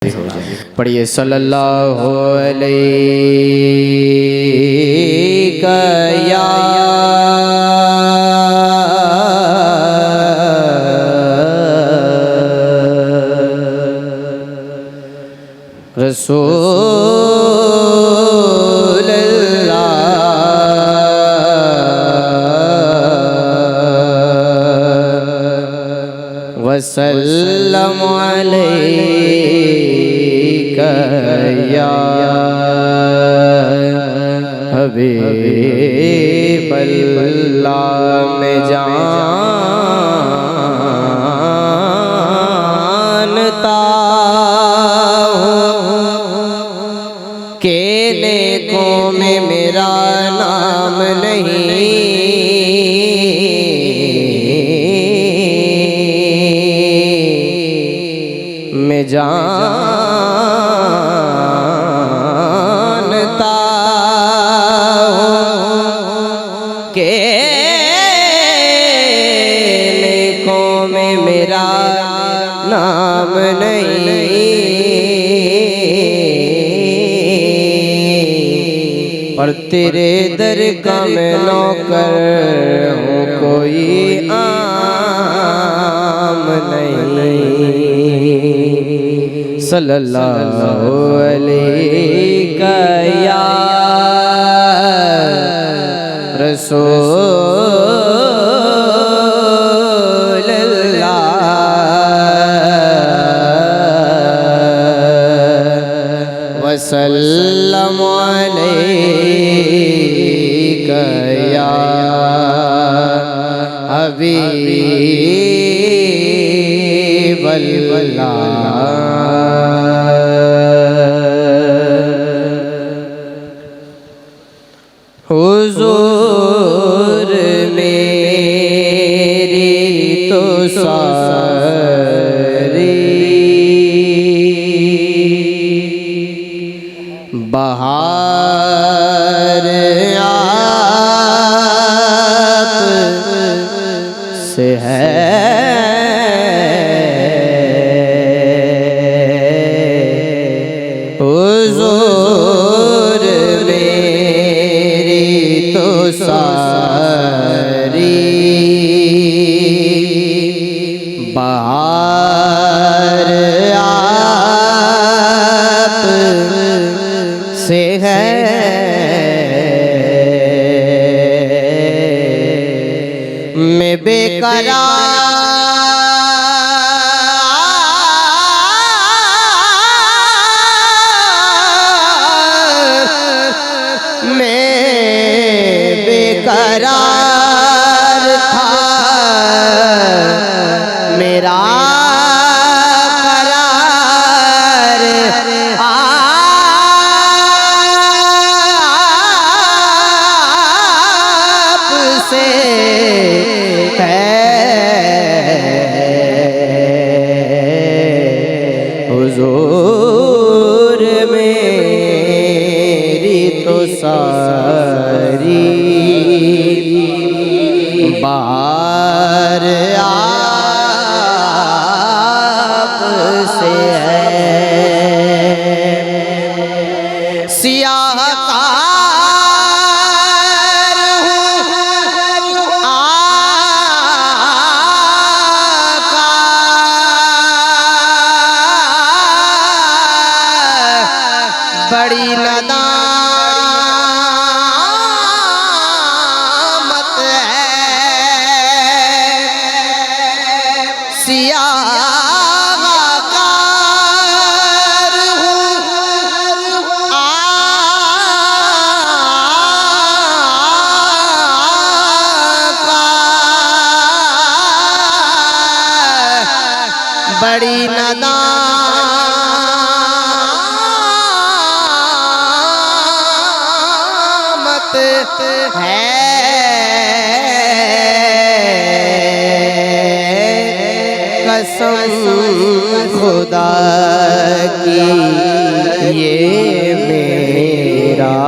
पढ़िए सल्लल्लाहु अलैहि या रसूल अल्लाह वसल्लम अलैका या हबीब अल्लाह में जानता के नेकों में मेरा नाम नहीं, मैं जानता के नेकों में मेरा नाम नहीं, पर तेरे दर का मैं नौकर हूँ, कोई आम नहीं। सल्लल्लाहु अलैका या रसूल अल्लाह वसल्लम अलैका या हबीब अल्लाह। हुजूर मेरी तो सारी बहार आप से है, हुजूर मेरी तो सारी बहार आप से है, मैं बेकरार करार था, मेरा करार आपसे है, हुजूर मेरी तो सारी बार आपसे है, सियाहकार हूँ आका, बड़ी नदामत है, सियाहकार हूँ आका, बड़ी नदामत है, कसम खुदा की ये मेरा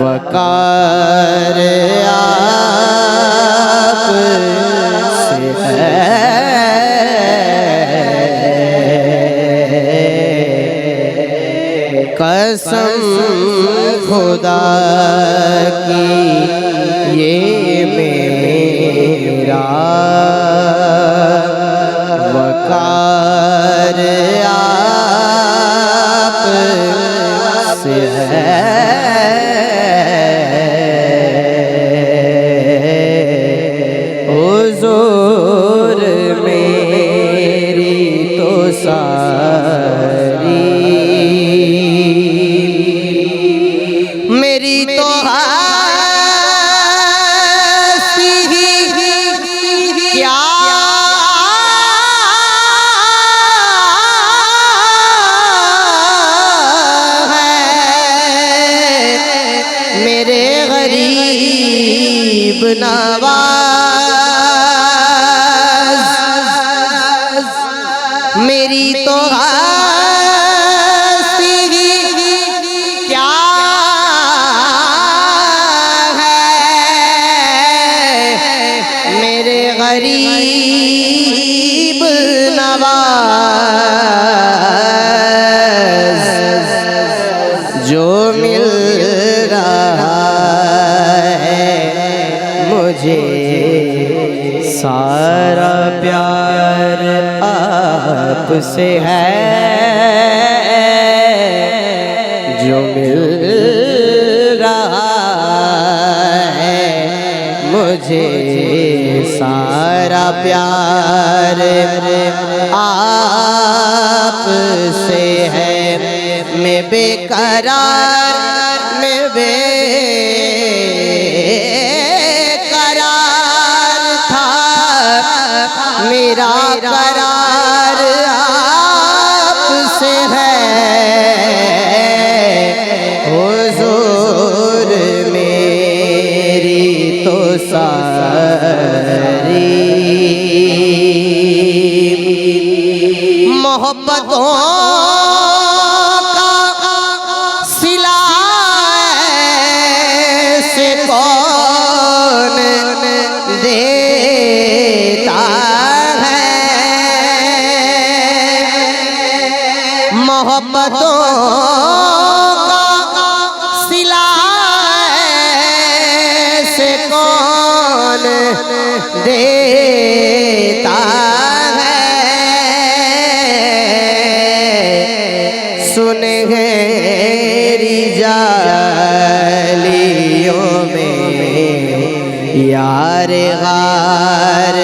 वकार आप से है, कसम खुदा की ये मेरा वकार आप से है। हुजूर मेरी तो सारी मेरी तो हस्ती क्या है, मेरे गरीब नवाज। मेरी तो गरीब नवाज जो मिल रहा है मुझे, सारा प्यार आपसे है। जो मिल रहा है मुझे, सारा प्यार आप से है। मैं बेकरार, मैं बेकरार था, मेरा करार आप से है। हुजूर मेरी तो सारी मोहब्बतों का सिला से कौन देता है। मोहब्बतों का सिला से कौन देता है। सुनहरी जालियों में यार गार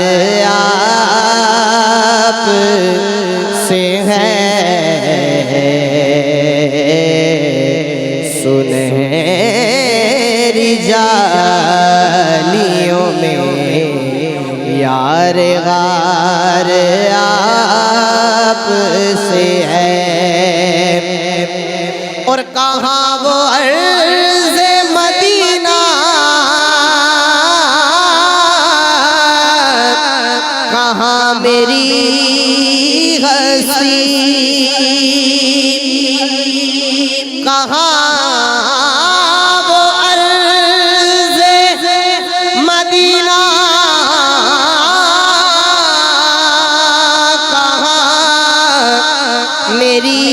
आप से है। सुनहरी जालियों में यार गार आप से है। और कहाँ वो अर्ज़े मदीना, कहाँ मेरी हस्ती, कहाँ वो अर्ज़े मदीना, कहाँ मेरी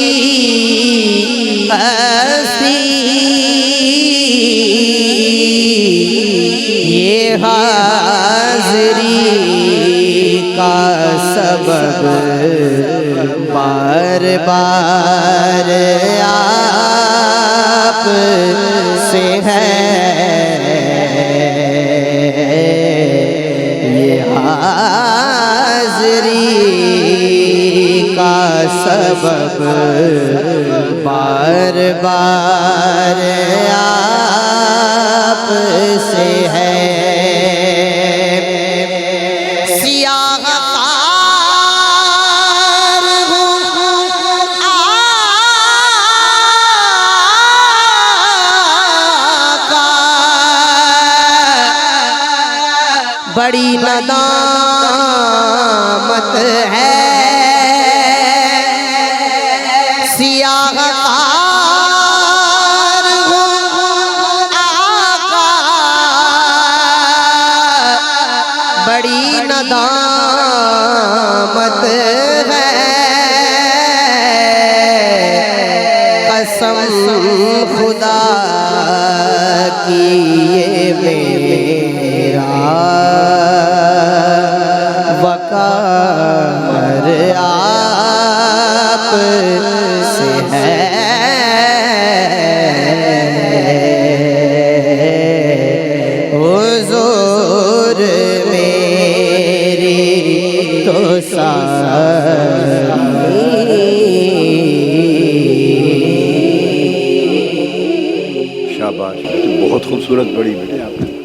ये हाज़री का सबब बार बार आप से है। ये हाज़री का सबब बार बार आप से है। सियाहकार हूँ आका, बड़ी नदामत है। सियाहकार हूँ आका, बड़ी नदामत है। कसम खुदा की ये मेरा वकार आप से है। हुजूर मेरी तो शाबाश, बहुत खूबसूरत बड़ी बेटे आपने।